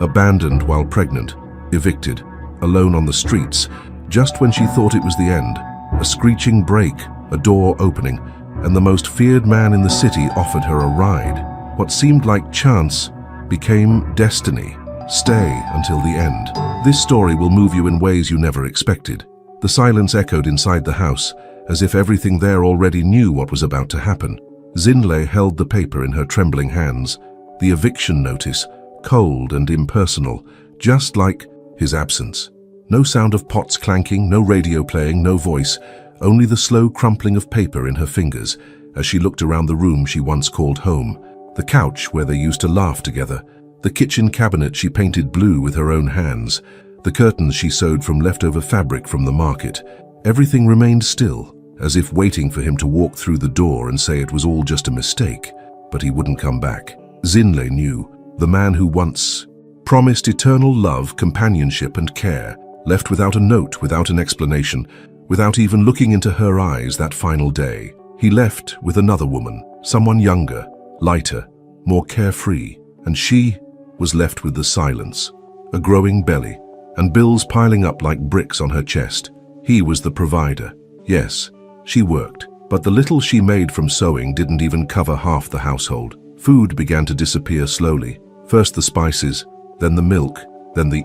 abandoned while pregnant, evicted, alone on the streets, just when she thought it was the end. A screeching brake, a door opening, and the most feared man in the city offered her a ride. What seemed like chance became destiny. Stay until the end. This story will move you in ways you never expected. The silence echoed inside the house, as if everything there already knew what was about to happen. Xinlei held the paper in her trembling hands, the eviction notice, cold and impersonal, just like his absence. No sound of pots clanking, no radio playing, no voice, only the slow crumpling of paper in her fingers as she looked around the room she once called home. The couch where they used to laugh together, the kitchen cabinet she painted blue with her own hands, the curtains she sewed from leftover fabric from the market. Everything remained still, as if waiting for him to walk through the door and say it was all just a mistake, but he wouldn't come back. Xinlei knew, the man who once promised eternal love, companionship and care, left without a note, without an explanation, without even looking into her eyes that final day. He left with another woman, someone younger, lighter, more carefree, and she was left with the silence, a growing belly, and bills piling up like bricks on her chest. He was the provider. Yes, she worked, but the little she made from sewing didn't even cover half the household. Food began to disappear slowly. First the spices, then the milk, then the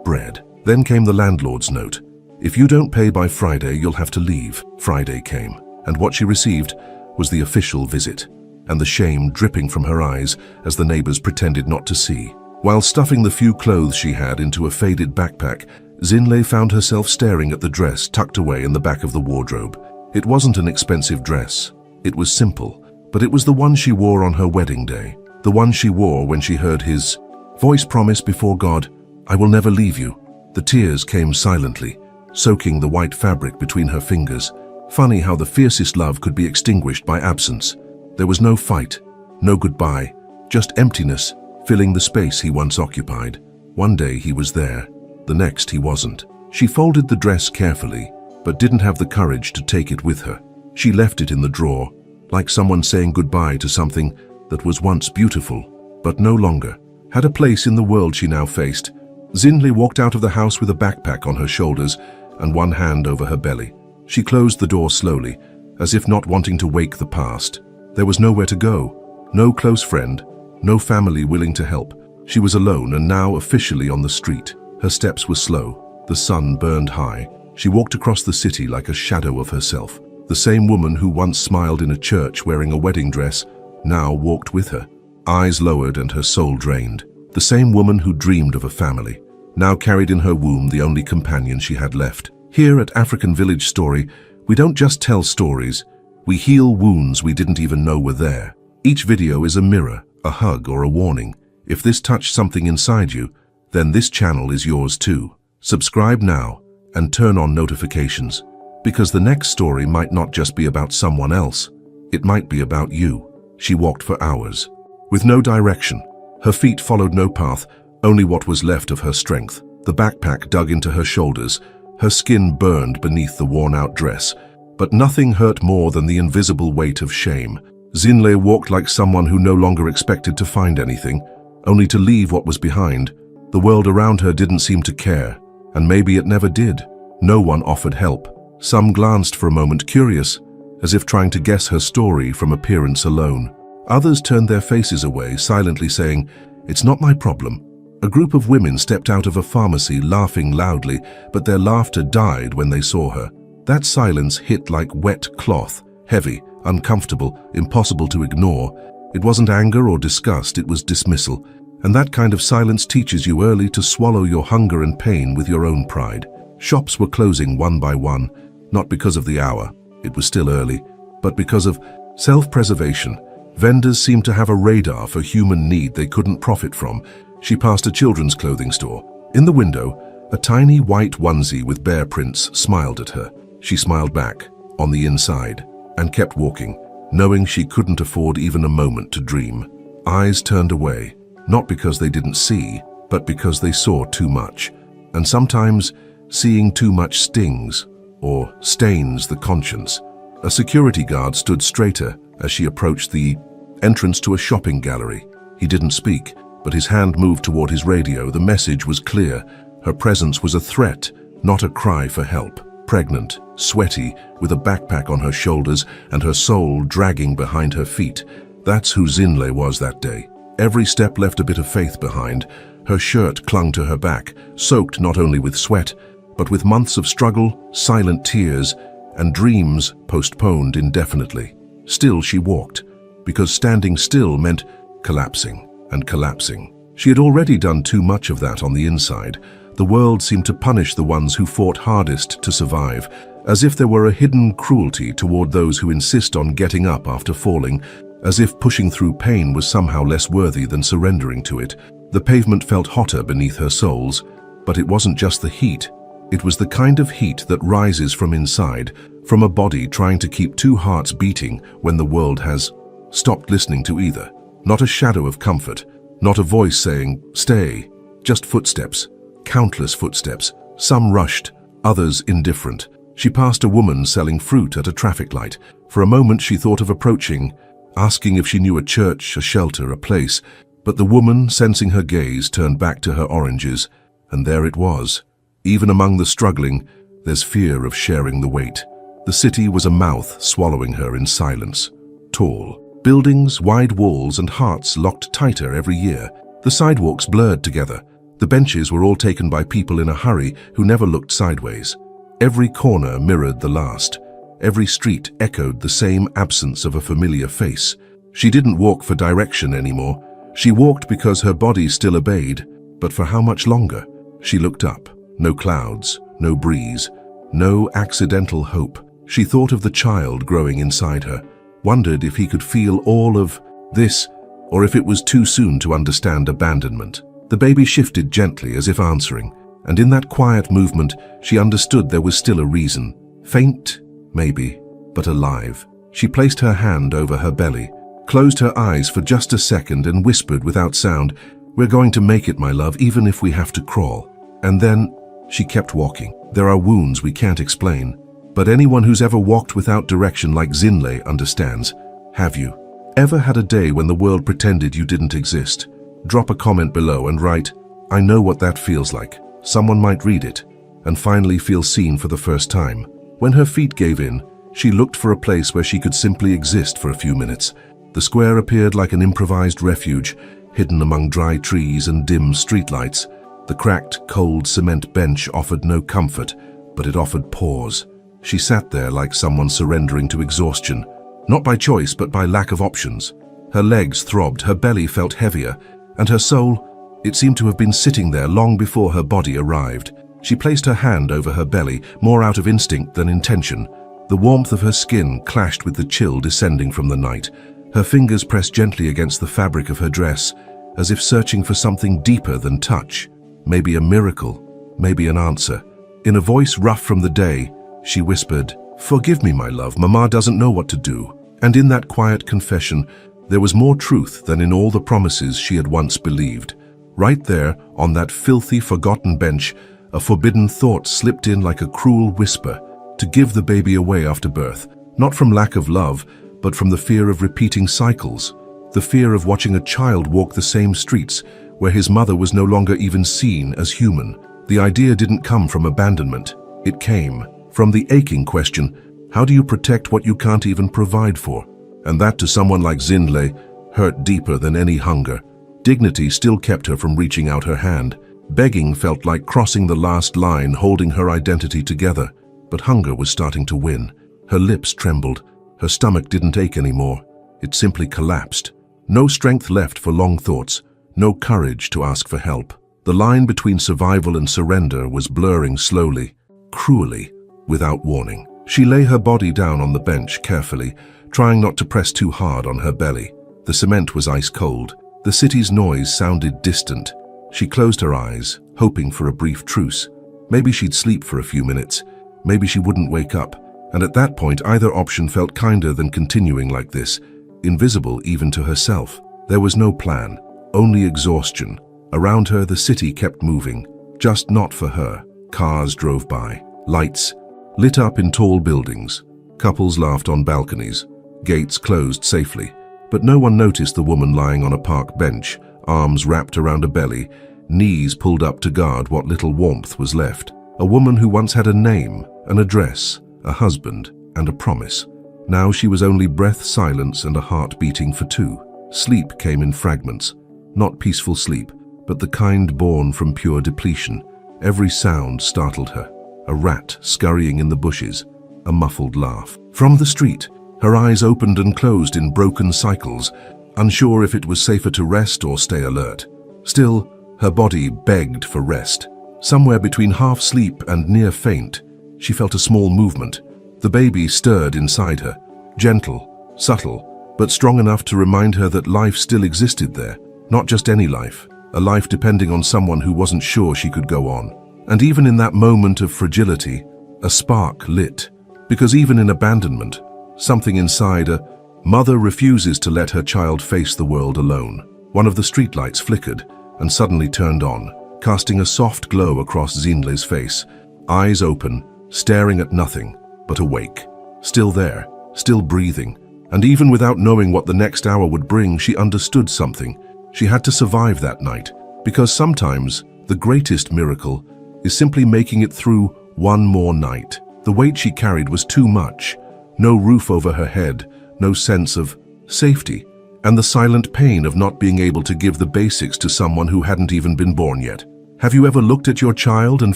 bread. Then came the landlord's note. If you don't pay by Friday, you'll have to leave. Friday came, and what she received was the official visit, and the shame dripping from her eyes as the neighbors pretended not to see. While stuffing the few clothes she had into a faded backpack, Xinlei found herself staring at the dress tucked away in the back of the wardrobe. It wasn't an expensive dress. It was simple, but it was the one she wore on her wedding day, the one she wore when she heard his voice promise before God, "I will never leave you." The tears came silently, soaking the white fabric between her fingers. Funny how the fiercest love could be extinguished by absence. There was no fight, no goodbye, just emptiness filling the space he once occupied. One day he was there, the next he wasn't. She folded the dress carefully, but didn't have the courage to take it with her. She left it in the drawer, like someone saying goodbye to something that was once beautiful, but no longer had a place in the world she now faced. Xinlei walked out of the house with a backpack on her shoulders and one hand over her belly. She closed the door slowly, as if not wanting to wake the past. There was nowhere to go, no close friend, no family willing to help. She was alone and now officially on the street. Her steps were slow. The sun burned high. She walked across the city like a shadow of herself. The same woman who once smiled in a church wearing a wedding dress now walked with her, eyes lowered and her soul drained. The same woman who dreamed of a family now carried in her womb the only companion she had left. Here at African Village Story, we don't just tell stories, we heal wounds we didn't even know were there. Each video is a mirror, a hug or a warning. If this touched something inside you, then this channel is yours too. Subscribe now and turn on notifications, because the next story might not just be about someone else, it might be about you. She walked for hours, with no direction. Her feet followed no path, only what was left of her strength. The backpack dug into her shoulders, her skin burned beneath the worn-out dress, but nothing hurt more than the invisible weight of shame. Xinlei walked like someone who no longer expected to find anything, only to leave what was behind. The world around her didn't seem to care, and maybe it never did. No one offered help. Some glanced for a moment curious, as if trying to guess her story from appearance alone. Others turned their faces away, silently saying, "It's not my problem." A group of women stepped out of a pharmacy laughing loudly, but their laughter died when they saw her. That silence hit like wet cloth, heavy, uncomfortable, impossible to ignore. It wasn't anger or disgust, it was dismissal. And that kind of silence teaches you early to swallow your hunger and pain with your own pride. Shops were closing one by one, not because of the hour, it was still early, but because of self-preservation. Vendors seemed to have a radar for human need they couldn't profit from. She passed a children's clothing store. In the window, a tiny white onesie with bear prints smiled at her. She smiled back, on the inside, and kept walking, knowing she couldn't afford even a moment to dream. Eyes turned away, not because they didn't see, but because they saw too much. And sometimes, seeing too much stings, or stains the conscience. A security guard stood straighter as she approached the entrance to a shopping gallery. He didn't speak, but his hand moved toward his radio. The message was clear. Her presence was a threat, not a cry for help. Pregnant, sweaty, with a backpack on her shoulders and her soul dragging behind her feet. That's who Xinlei was that day. Every step left a bit of faith behind. Her shirt clung to her back, soaked not only with sweat, but with months of struggle, silent tears, and dreams postponed indefinitely. Still she walked, because standing still meant collapsing and collapsing. She had already done too much of that on the inside. The world seemed to punish the ones who fought hardest to survive, as if there were a hidden cruelty toward those who insist on getting up after falling, as if pushing through pain was somehow less worthy than surrendering to it. The pavement felt hotter beneath her soles, but it wasn't just the heat. It was the kind of heat that rises from inside, from a body trying to keep two hearts beating when the world has stopped listening to either. Not a shadow of comfort, not a voice saying, "Stay," just footsteps, countless footsteps, some rushed, others indifferent. She passed a woman selling fruit at a traffic light. For a moment she thought of approaching, asking if she knew a church, a shelter, a place, but the woman, sensing her gaze, turned back to her oranges, and there it was. Even among the struggling, there's fear of sharing the weight. The city was a mouth swallowing her in silence. Tall buildings, wide walls, and hearts locked tighter every year. The sidewalks blurred together. The benches were all taken by people in a hurry who never looked sideways. Every corner mirrored the last. Every street echoed the same absence of a familiar face. She didn't walk for direction anymore. She walked because her body still obeyed. But for how much longer? She looked up. No clouds, no breeze, no accidental hope. She thought of the child growing inside her, wondered if he could feel all of this, or if it was too soon to understand abandonment. The baby shifted gently as if answering, and in that quiet movement, she understood there was still a reason. Faint, maybe, but alive. She placed her hand over her belly, closed her eyes for just a second and whispered without sound, "We're going to make it, my love, even if we have to crawl." And then she kept walking. There are wounds we can't explain, but anyone who's ever walked without direction like Xinlei understands. Have you ever had a day when the world pretended you didn't exist? Drop a comment below and write, "I know what that feels like." Someone might read it and finally feel seen for the first time. When her feet gave in, she looked for a place where she could simply exist for a few minutes. The square appeared like an improvised refuge, hidden among dry trees and dim streetlights. The cracked, cold cement bench offered no comfort, but it offered pause. She sat there like someone surrendering to exhaustion, not by choice but by lack of options. Her legs throbbed, her belly felt heavier, and her soul, it seemed to have been sitting there long before her body arrived. She placed her hand over her belly, more out of instinct than intention. The warmth of her skin clashed with the chill descending from the night. Her fingers pressed gently against the fabric of her dress, as if searching for something deeper than touch. Maybe a miracle, maybe an answer. In a voice rough from the day, she whispered, "Forgive me, my love, Mama doesn't know what to do." And in that quiet confession, there was more truth than in all the promises she had once believed. Right there, on that filthy, forgotten bench, a forbidden thought slipped in like a cruel whisper, to give the baby away after birth, not from lack of love, but from the fear of repeating cycles, the fear of watching a child walk the same streets, where his mother was no longer even seen as human. The idea didn't come from abandonment. It came from the aching question, how do you protect what you can't even provide for? And that, to someone like Xinlei, hurt deeper than any hunger. Dignity still kept her from reaching out her hand. Begging felt like crossing the last line, holding her identity together. But hunger was starting to win. Her lips trembled. Her stomach didn't ache anymore. It simply collapsed. No strength left for long thoughts. No courage to ask for help. The line between survival and surrender was blurring slowly, cruelly, without warning. She lay her body down on the bench carefully, trying not to press too hard on her belly. The cement was ice cold. The city's noise sounded distant. She closed her eyes, hoping for a brief truce. Maybe she'd sleep for a few minutes. Maybe she wouldn't wake up. And at that point, either option felt kinder than continuing like this, invisible even to herself. There was no plan. Only exhaustion. Around her, the city kept moving, just not for her. Cars drove by, lights lit up in tall buildings. Couples laughed on balconies. Gates closed safely. But no one noticed the woman lying on a park bench, arms wrapped around a belly, knees pulled up to guard what little warmth was left. A woman who once had a name, an address, a husband, and a promise. Now she was only breath, silence, and a heart beating for two. Sleep came in fragments. Not peaceful sleep, but the kind born from pure depletion. Every sound startled her. A rat scurrying in the bushes, a muffled laugh. From the street, her eyes opened and closed in broken cycles, unsure if it was safer to rest or stay alert. Still, her body begged for rest. Somewhere between half sleep and near faint, she felt a small movement. The baby stirred inside her, gentle, subtle, but strong enough to remind her that life still existed there. Not just any life, a life depending on someone who wasn't sure she could go on. And even in that moment of fragility, a spark lit. Because even in abandonment, something inside a mother refuses to let her child face the world alone. One of the streetlights flickered and suddenly turned on, casting a soft glow across Xinle's face, eyes open, staring at nothing, but awake. Still there, still breathing, and even without knowing what the next hour would bring, she understood something. She had to survive that night, because sometimes the greatest miracle is simply making it through one more night. The weight she carried was too much. No roof over her head, no sense of safety, and the silent pain of not being able to give the basics to someone who hadn't even been born yet. Have you ever looked at your child and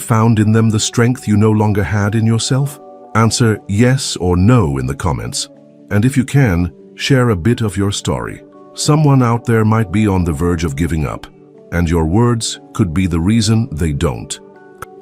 found in them the strength you no longer had in yourself? Answer yes or no in the comments. And if you can, share a bit of your story. Someone out there might be on the verge of giving up, and your words could be the reason they don't.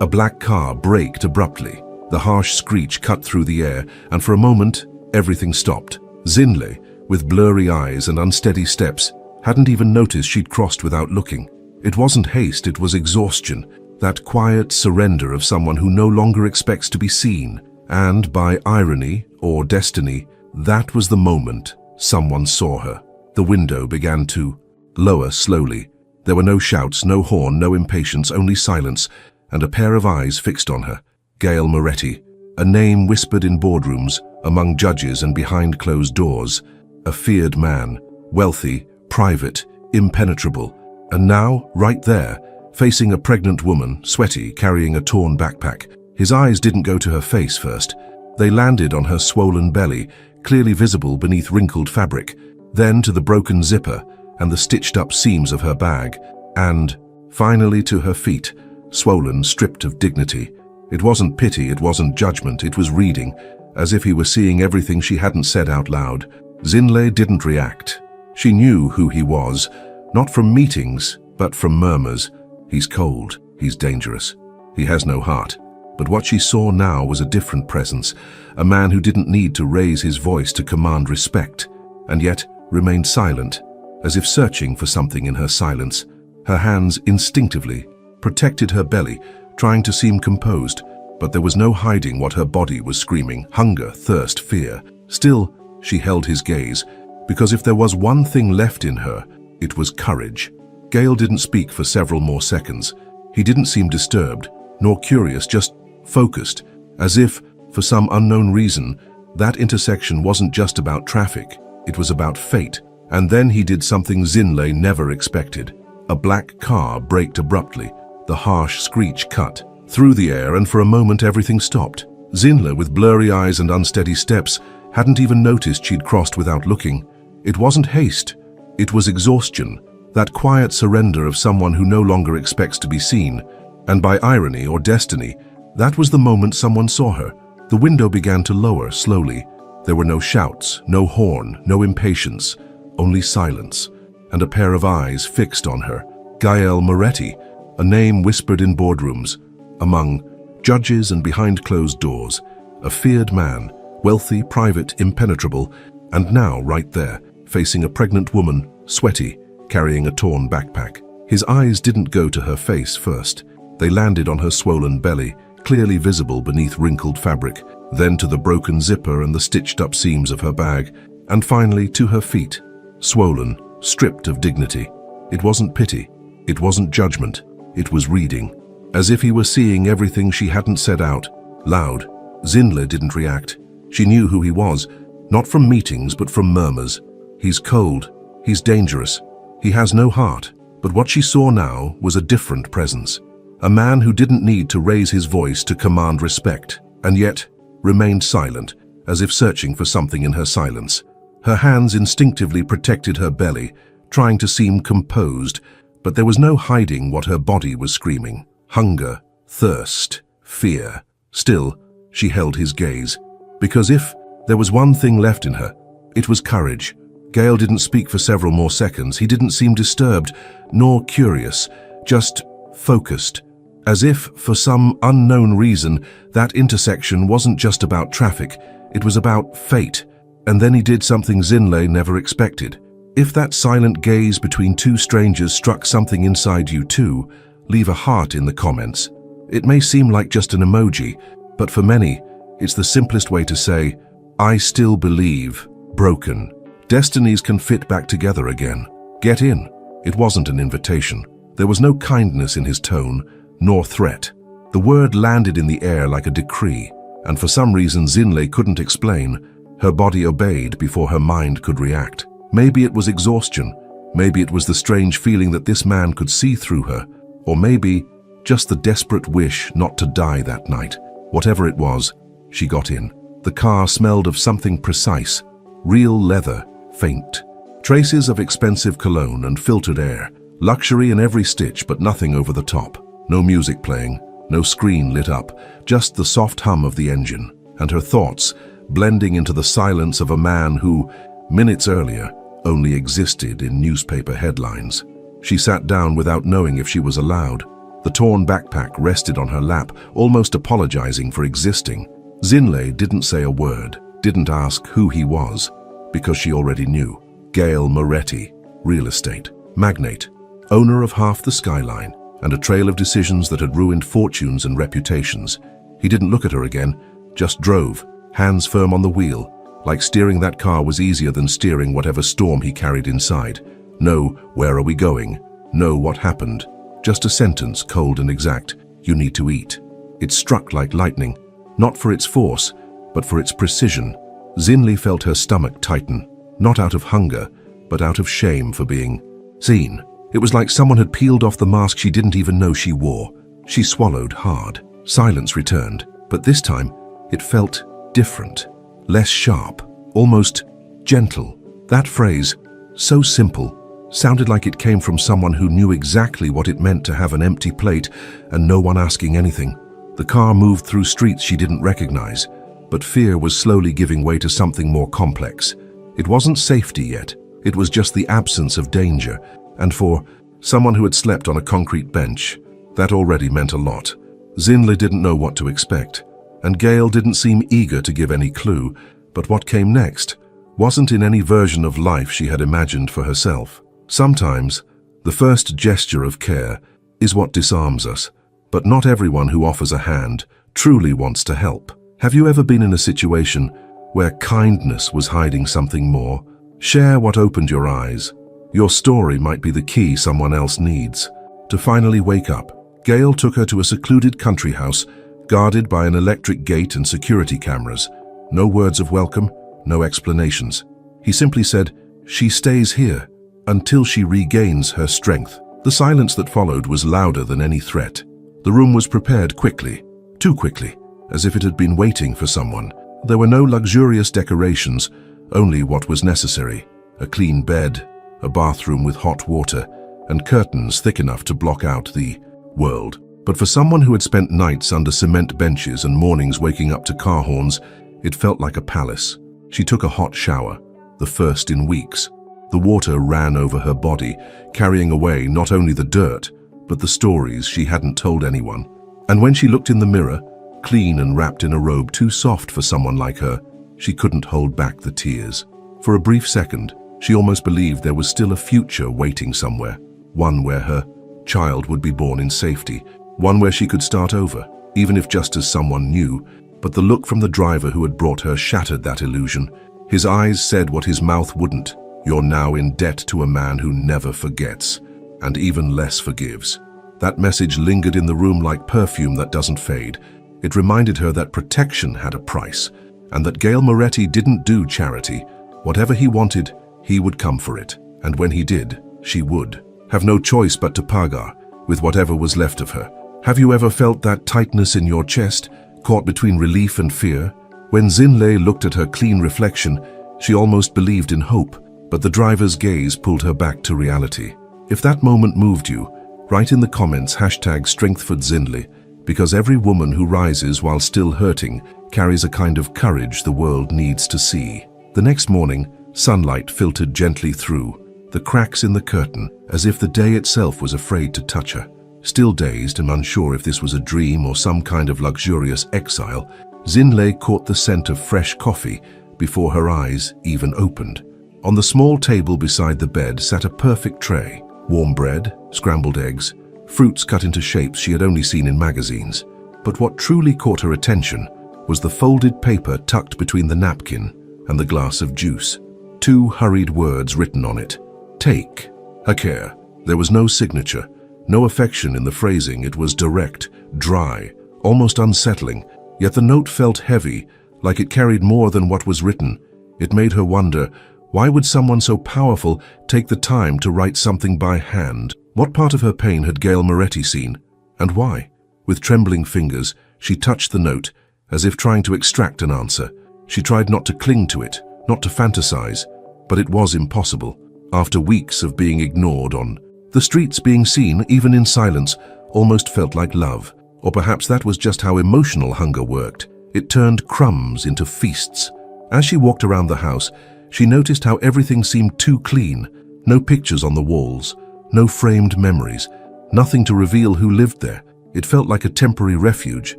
A black car braked abruptly. The harsh screech cut through the air, and for a moment, everything stopped. Xinle, with blurry eyes and unsteady steps, hadn't even noticed she'd crossed without looking. It wasn't haste, it was exhaustion, that quiet surrender of someone who no longer expects to be seen. And by irony or destiny, that was the moment someone saw her. The window began to lower slowly. There were no shouts, no horn, no impatience, only silence, and a pair of eyes fixed on her. Gail Moretti, a name whispered in boardrooms, among judges and behind closed doors. A feared man, wealthy, private, impenetrable. And now, right there, facing a pregnant woman, sweaty, carrying a torn backpack. His eyes didn't go to her face first. They landed on her swollen belly, clearly visible beneath wrinkled fabric, then to the broken zipper and the stitched-up seams of her bag, and finally to her feet, swollen, stripped of dignity. It wasn't pity, it wasn't judgment, it was reading, as if he were seeing everything she hadn't said out loud. Xinle didn't react. She knew who he was, not from meetings, but from murmurs. He's cold, he's dangerous, he has no heart. But what she saw now was a different presence, a man who didn't need to raise his voice to command respect, and yet remained silent, as if searching for something in her silence. Her hands instinctively protected her belly, trying to seem composed, but there was no hiding what her body was screaming: hunger, thirst, fear. Still, she held his gaze, because if there was one thing left in her, it was courage. Gale didn't speak for several more seconds. He didn't seem disturbed, nor curious, just focused, as if, for some unknown reason, that intersection wasn't just about traffic, it was about fate. And then he did something Xinle never expected. A black car braked abruptly. The harsh screech cut through the air, and for a moment everything stopped. Xinle, with blurry eyes and unsteady steps, hadn't even noticed she'd crossed without looking. It wasn't haste, it was exhaustion, that quiet surrender of someone who no longer expects to be seen. And by irony or destiny, that was the moment someone saw her. The window began to lower slowly. There were no shouts, no horn, no impatience, only silence, and a pair of eyes fixed on her. Gael Moretti, a name whispered in boardrooms, among judges and behind closed doors. A feared man, wealthy, private, impenetrable, and now right there, facing a pregnant woman, sweaty, carrying a torn backpack. His eyes didn't go to her face first. They landed on her swollen belly, clearly visible beneath wrinkled fabric, then to the broken zipper and the stitched-up seams of her bag, and finally to her feet, swollen, stripped of dignity. It wasn't pity, it wasn't judgment, it was reading. As if he were seeing everything she hadn't said out loud. Xinle didn't react. She knew who he was, not from meetings but from murmurs. He's cold, he's dangerous, he has no heart. But what she saw now was a different presence. A man who didn't need to raise his voice to command respect, and yet remained silent, as if searching for something in her silence. Her hands instinctively protected her belly, trying to seem composed, but there was no hiding what her body was screaming. Hunger, thirst, fear. Still, she held his gaze, because if there was one thing left in her, it was courage. Gale didn't speak for several more seconds. He didn't seem disturbed, nor curious, just focused. As if, for some unknown reason, that intersection wasn't just about traffic, it was about fate. And then he did something Xinlei never expected. If that silent gaze between two strangers struck something inside you too, leave a heart in the comments. It may seem like just an emoji, but for many, it's the simplest way to say, I still believe, broken. Destinies can fit back together again. Get in. It wasn't an invitation. There was no kindness in his tone, nor threat. The word landed in the air like a decree, and for some reason Xinlei couldn't explain. Her body obeyed before her mind could react. Maybe it was exhaustion. Maybe it was the strange feeling that this man could see through her. Or maybe just the desperate wish not to die that night. Whatever it was, she got in. The car smelled of something precise. Real leather, faint. Traces of expensive cologne and filtered air. Luxury in every stitch, but nothing over the top. No music playing, no screen lit up, just the soft hum of the engine. And her thoughts, blending into the silence of a man who, minutes earlier, only existed in newspaper headlines. She sat down without knowing if she was allowed. The torn backpack rested on her lap, almost apologizing for existing. Xinlei didn't say a word, didn't ask who he was, because she already knew. Gale Moretti, real estate, magnate, owner of half the skyline, and a trail of decisions that had ruined fortunes and reputations. He didn't look at her again, just drove, hands firm on the wheel, like steering that car was easier than steering whatever storm he carried inside. No, where are we going? No, what happened? Just a sentence, cold and exact. You need to eat. It struck like lightning, not for its force, but for its precision. Xinlei felt her stomach tighten, not out of hunger, but out of shame for being seen. It was like someone had peeled off the mask she didn't even know she wore. She swallowed hard. Silence returned, but this time it felt different, less sharp, almost gentle. That phrase, so simple, sounded like it came from someone who knew exactly what it meant to have an empty plate and no one asking anything. The car moved through streets she didn't recognize, but fear was slowly giving way to something more complex. It wasn't safety yet, it was just the absence of danger, and for someone who had slept on a concrete bench, that already meant a lot. Xinlei didn't know what to expect, and Gale didn't seem eager to give any clue, but what came next wasn't in any version of life she had imagined for herself. Sometimes, the first gesture of care is what disarms us, but not everyone who offers a hand truly wants to help. Have you ever been in a situation where kindness was hiding something more? Share what opened your eyes. Your story might be the key someone else needs. To finally wake up, Gale took her to a secluded country house, guarded by an electric gate and security cameras. No words of welcome, no explanations. He simply said, "She stays here until she regains her strength." The silence that followed was louder than any threat. The room was prepared quickly, too quickly, as if it had been waiting for someone. There were no luxurious decorations, only what was necessary. A clean bed, a bathroom with hot water, and curtains thick enough to block out the world. But for someone who had spent nights under cement benches and mornings waking up to car horns, it felt like a palace. She took a hot shower, the first in weeks. The water ran over her body, carrying away not only the dirt, but the stories she hadn't told anyone. And when she looked in the mirror, clean and wrapped in a robe too soft for someone like her, she couldn't hold back the tears. For a brief second, she almost believed there was still a future waiting somewhere, one where her child would be born in safety, one where she could start over, even if just as someone new. But the look from the driver who had brought her shattered that illusion. His eyes said what his mouth wouldn't. You're now in debt to a man who never forgets, and even less forgives. That message lingered in the room like perfume that doesn't fade. It reminded her that protection had a price, and that Gale Moretti didn't do charity. Whatever he wanted, he would come for it, and when he did, she would. have no choice but to pagar with whatever was left of her. Have you ever felt that tightness in your chest, caught between relief and fear? When Xinlei looked at her clean reflection, she almost believed in hope, but the driver's gaze pulled her back to reality. If that moment moved you, write in the comments #StrengthForXinlei, because every woman who rises while still hurting carries a kind of courage the world needs to see. The next morning, sunlight filtered gently through the cracks in the curtain, as if the day itself was afraid to touch her. Still dazed and unsure if this was a dream or some kind of luxurious exile, Xinlei caught the scent of fresh coffee before her eyes even opened. On the small table beside the bed sat a perfect tray: warm bread, scrambled eggs, fruits cut into shapes she had only seen in magazines. But what truly caught her attention was the folded paper tucked between the napkin and the glass of juice. 2 hurried words written on it: "Take a care." There was no signature, no affection in the phrasing. It was direct, dry, almost unsettling, yet the note felt heavy, like it carried more than what was written. It made her wonder, why would someone so powerful take the time to write something by hand? What part of her pain had Gail Moretti seen, and why? With trembling fingers, she touched the note, as if trying to extract an answer. She tried not to cling to it, not to fantasize, but it was impossible. After weeks of being ignored on the streets, being seen, even in silence, almost felt like love. Or perhaps that was just how emotional hunger worked. It turned crumbs into feasts. As she walked around the house, she noticed how everything seemed too clean. No pictures on the walls, no framed memories, nothing to reveal who lived there. It felt like a temporary refuge,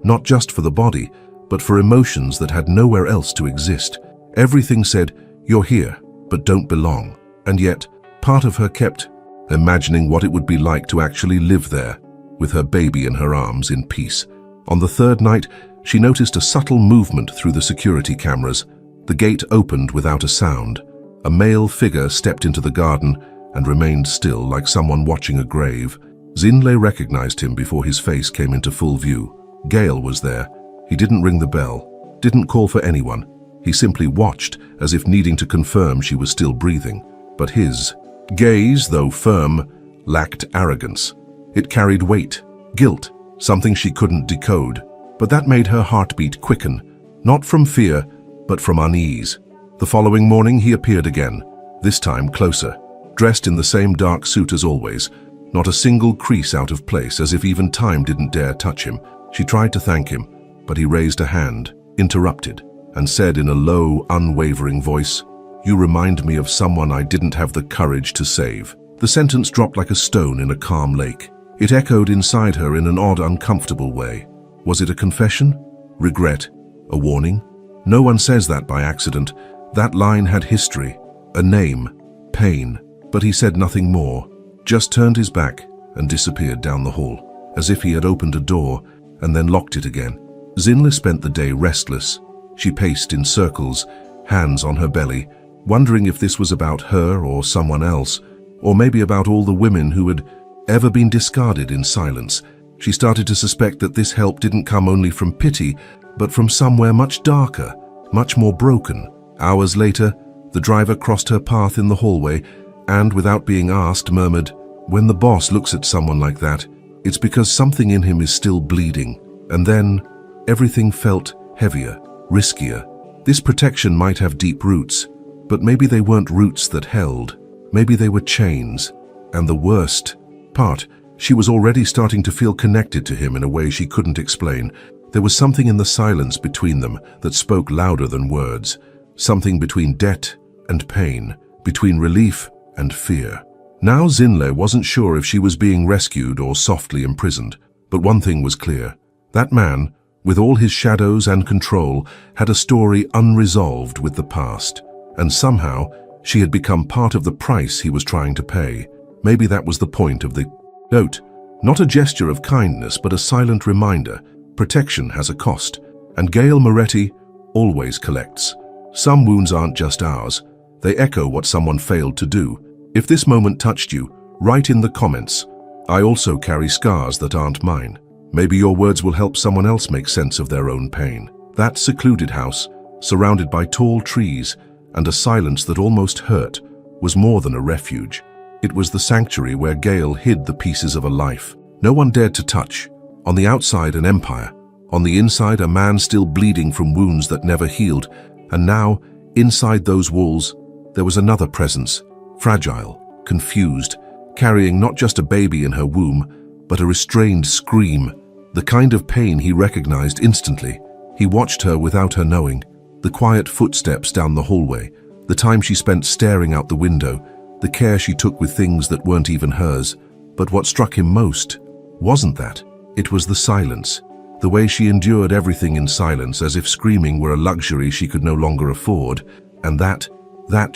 not just for the body, but for emotions that had nowhere else to exist. Everything said, "You're here, but don't belong." And yet, part of her kept imagining what it would be like to actually live there, with her baby in her arms in peace. On the 3rd night, she noticed a subtle movement through the security cameras. The gate opened without a sound. A male figure stepped into the garden and remained still, like someone watching a grave. Xinlei recognized him before his face came into full view. Gale was there. He didn't ring the bell, didn't call for anyone. He simply watched, as if needing to confirm she was still breathing. But his gaze, though firm, lacked arrogance. It carried weight, guilt, something she couldn't decode. But that made her heartbeat quicken, not from fear, but from unease. The following morning he appeared again, this time closer, dressed in the same dark suit as always, not a single crease out of place, as if even time didn't dare touch him. She tried to thank him, but he raised a hand, interrupted, and said in a low, unwavering voice, "You remind me of someone I didn't have the courage to save." The sentence dropped like a stone in a calm lake. It echoed inside her in an odd, uncomfortable way. Was it a confession? Regret? A warning? No one says that by accident. That line had history, a name, pain. But he said nothing more, just turned his back and disappeared down the hall, as if he had opened a door and then locked it again. Xinlei spent the day restless. She paced in circles, hands on her belly, wondering if this was about her or someone else, or maybe about all the women who had ever been discarded in silence. She started to suspect that this help didn't come only from pity, but from somewhere much darker, much more broken. Hours later, the driver crossed her path in the hallway and, without being asked, murmured, "When the boss looks at someone like that, it's because something in him is still bleeding." And then, everything felt heavier, riskier. This protection might have deep roots, but maybe they weren't roots that held. Maybe they were chains. And the worst part, she was already starting to feel connected to him in a way she couldn't explain. There was something in the silence between them that spoke louder than words. Something between debt and pain, between relief and fear. Now Xinlei wasn't sure if she was being rescued or softly imprisoned. But one thing was clear. That man, with all his shadows and control, had a story unresolved with the past. And somehow, she had become part of the price he was trying to pay. Maybe that was the point of the note. Not a gesture of kindness, but a silent reminder. Protection has a cost, and Gail Moretti always collects. Some wounds aren't just ours. They echo what someone failed to do. If this moment touched you, write in the comments, "I also carry scars that aren't mine." Maybe your words will help someone else make sense of their own pain. That secluded house, surrounded by tall trees and a silence that almost hurt, was more than a refuge. It was the sanctuary where Gale hid the pieces of a life. No one dared to touch. On the outside, an empire. On the inside, a man still bleeding from wounds that never healed. And now, inside those walls, there was another presence, fragile, confused, carrying not just a baby in her womb, but a restrained scream, the kind of pain he recognized instantly. He watched her without her knowing, the quiet footsteps down the hallway, the time she spent staring out the window, the care she took with things that weren't even hers. But what struck him most wasn't that. It was the silence, the way she endured everything in silence as if screaming were a luxury she could no longer afford, and that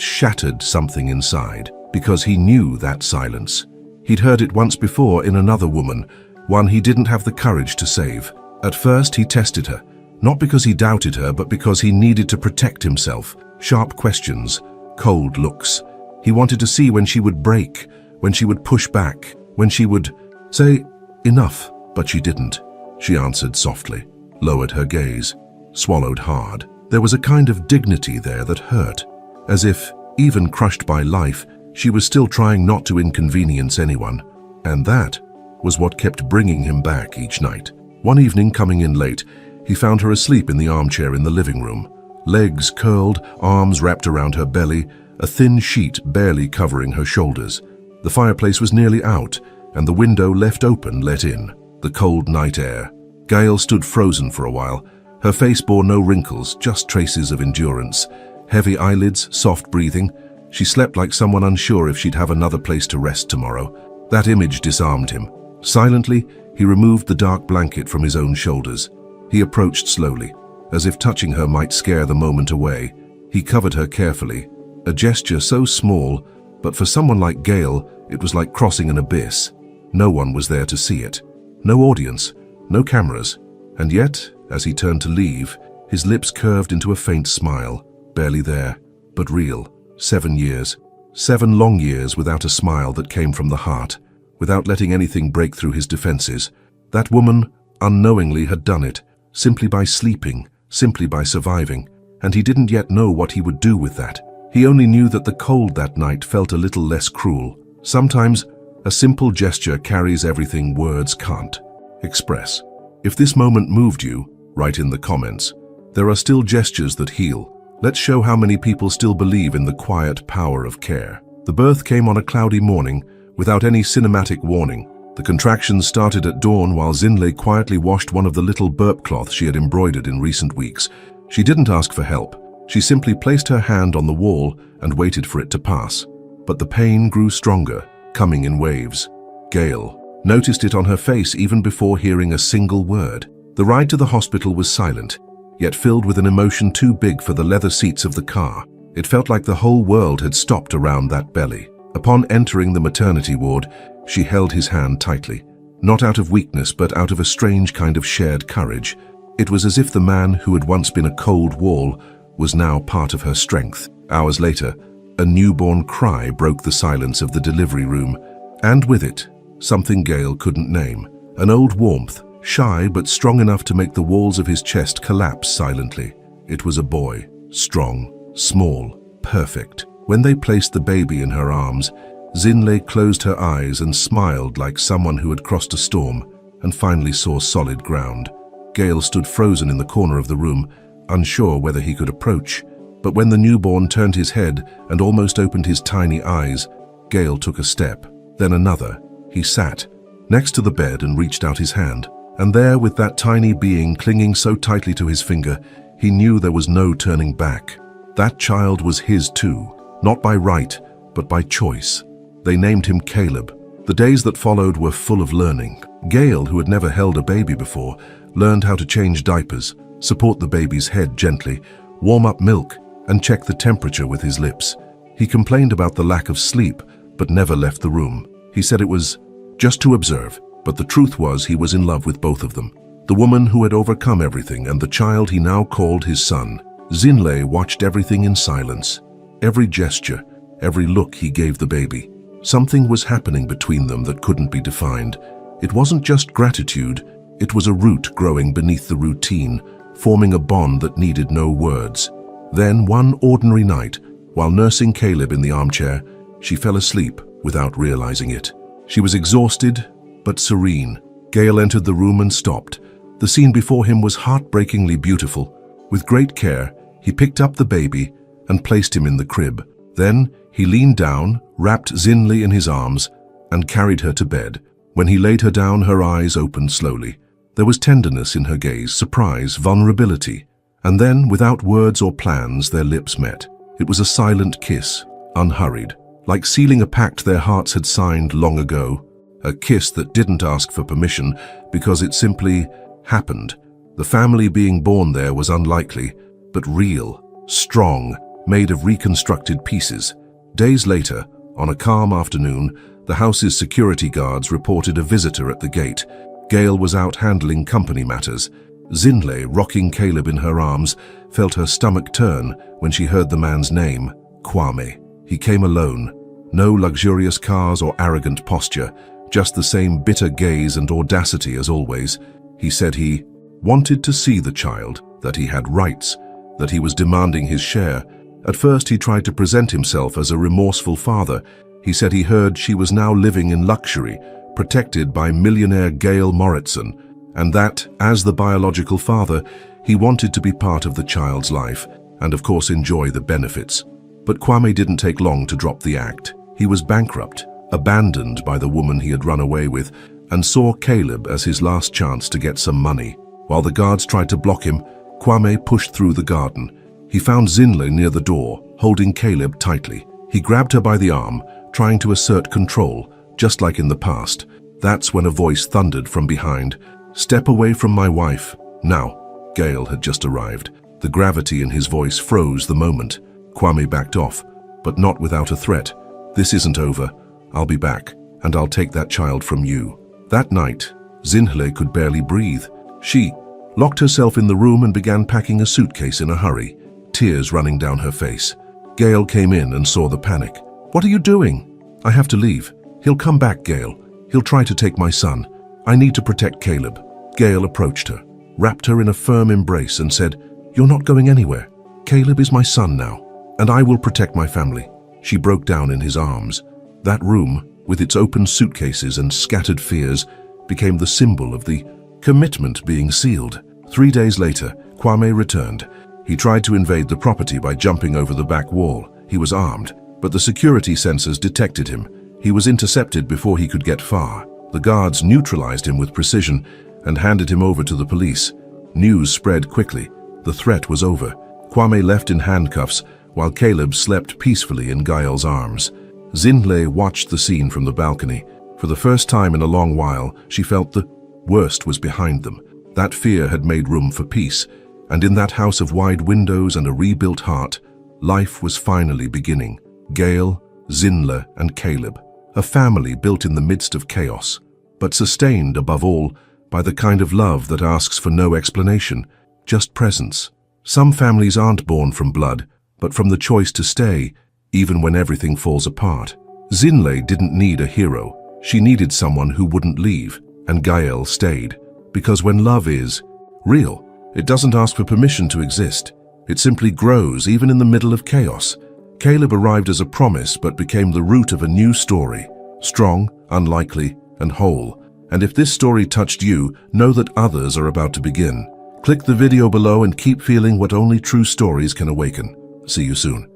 shattered something inside, because he knew that silence. He'd heard it once before in another woman, one he didn't have the courage to save. At first he tested her, not because he doubted her, but because he needed to protect himself. Sharp questions, cold looks. He wanted to see when she would break, when she would push back, when she would say, "Enough," but she didn't. She answered softly, lowered her gaze, swallowed hard. There was a kind of dignity there that hurt, as if, even crushed by life, she was still trying not to inconvenience anyone. And that was what kept bringing him back each night. One evening, coming in late, he found her asleep in the armchair in the living room. Legs curled, arms wrapped around her belly, a thin sheet barely covering her shoulders. The fireplace was nearly out, and the window left open let in the cold night air. Gale stood frozen for a while. Her face bore no wrinkles, just traces of endurance. Heavy eyelids, soft breathing. She slept like someone unsure if she'd have another place to rest tomorrow. That image disarmed him. Silently, he removed the dark blanket from his own shoulders. He approached slowly, as if touching her might scare the moment away. He covered her carefully, a gesture so small, but for someone like Gale, it was like crossing an abyss. No one was there to see it. No audience, no cameras. And yet, as he turned to leave, his lips curved into a faint smile, barely there, but real. 7 years. 7 long years without a smile that came from the heart, without letting anything break through his defenses. That woman, unknowingly, had done it, simply by sleeping, simply by surviving, and he didn't yet know what he would do with that. He only knew that the cold that night felt a little less cruel. Sometimes, a simple gesture carries everything words can't express. If this moment moved you, write in the comments. There are still gestures that heal. Let's show how many people still believe in the quiet power of care. The birth came on a cloudy morning, without any cinematic warning. The contractions started at dawn while Zinlei quietly washed one of the little burp cloths she had embroidered in recent weeks. She didn't ask for help. She simply placed her hand on the wall and waited for it to pass. But the pain grew stronger, coming in waves. Gale noticed it on her face even before hearing a single word. The ride to the hospital was silent, yet filled with an emotion too big for the leather seats of the car. It felt like the whole world had stopped around that belly. Upon entering the maternity ward, she held his hand tightly, not out of weakness but out of a strange kind of shared courage. It was as if the man who had once been a cold wall was now part of her strength. Hours later, a newborn cry broke the silence of the delivery room, and with it, something Gale couldn't name. An old warmth, shy but strong enough to make the walls of his chest collapse silently. It was a boy, strong, small, perfect. When they placed the baby in her arms, Zinlei closed her eyes and smiled like someone who had crossed a storm and finally saw solid ground. Gale stood frozen in the corner of the room, unsure whether he could approach. But when the newborn turned his head and almost opened his tiny eyes, Gale took a step, then another. He sat next to the bed and reached out his hand. And there, with that tiny being clinging so tightly to his finger, he knew there was no turning back. That child was his too, not by right, but by choice. They named him Caleb. The days that followed were full of learning. Gale, who had never held a baby before, learned how to change diapers, support the baby's head gently, warm up milk, and check the temperature with his lips. He complained about the lack of sleep, but never left the room. He said it was just to observe, but the truth was he was in love with both of them. The woman who had overcome everything and the child he now called his son. Zinlei watched everything in silence. Every gesture, every look he gave the baby. Something was happening between them that couldn't be defined. It wasn't just gratitude, it was a root growing beneath the routine, forming a bond that needed no words. Then, one ordinary night, while nursing Caleb in the armchair, she fell asleep, without realizing it. She was exhausted, but serene. Gale entered the room and stopped. The scene before him was heartbreakingly beautiful. With great care, he picked up the baby and placed him in the crib. Then he leaned down, wrapped Xinli in his arms, and carried her to bed. When he laid her down, her eyes opened slowly. There was tenderness in her gaze, surprise, vulnerability. And then, without words or plans, their lips met. It was a silent kiss, unhurried, like sealing a pact their hearts had signed long ago. A kiss that didn't ask for permission because it simply happened. The family being born there was unlikely, but real, strong, made of reconstructed pieces. Days later, on a calm afternoon, the house's security guards reported a visitor at the gate. Gale was out handling company matters. Xinli, rocking Caleb in her arms, felt her stomach turn when she heard the man's name, Kwame. He came alone. No luxurious cars or arrogant posture, just the same bitter gaze and audacity as always. He said he wanted to see the child, that he had rights, that he was demanding his share. At first he tried to present himself as a remorseful father. He said he heard she was now living in luxury, protected by millionaire Gale Morritson, and that, as the biological father, he wanted to be part of the child's life, and of course enjoy the benefits. But Kwame didn't take long to drop the act. He was bankrupt, abandoned by the woman he had run away with, and saw Caleb as his last chance to get some money. While the guards tried to block him, Kwame pushed through the garden. He found Xinli near the door, holding Caleb tightly. He grabbed her by the arm, trying to assert control, just like in the past. That's when a voice thundered from behind. "Step away from my wife, now." Gale had just arrived. The gravity in his voice froze the moment. Kwame backed off, but not without a threat. "This isn't over. I'll be back, and I'll take that child from you." That night, Xinli could barely breathe. She locked herself in the room and began packing a suitcase in a hurry, tears running down her face. Gale came in and saw the panic. "What are you doing?" "I have to leave. He'll come back, Gale. He'll try to take my son. I need to protect Caleb." Gale approached her, wrapped her in a firm embrace and said, "You're not going anywhere. Caleb is my son now, and I will protect my family." She broke down in his arms. That room, with its open suitcases and scattered fears, became the symbol of the commitment being sealed. 3 days later, Kwame returned. He tried to invade the property by jumping over the back wall. He was armed, but the security sensors detected him. He was intercepted before he could get far. The guards neutralized him with precision and handed him over to the police. News spread quickly. The threat was over. Kwame left in handcuffs while Caleb slept peacefully in Gale's arms. Xinli watched the scene from the balcony. For the first time in a long while, she felt the worst was behind them. That fear had made room for peace, and in that house of wide windows and a rebuilt heart, life was finally beginning. Gale, Xinli, and Caleb. A family built in the midst of chaos, but sustained above all by the kind of love that asks for no explanation, just presence. Some families aren't born from blood, but from the choice to stay, even when everything falls apart. Xinli didn't need a hero. She needed someone who wouldn't leave, and Gale stayed. Because when love is real, it doesn't ask for permission to exist. It simply grows, even in the middle of chaos. Caleb arrived as a promise, but became the root of a new story. Strong, unlikely, and whole. And if this story touched you, know that others are about to begin. Click the video below and keep feeling what only true stories can awaken. See you soon.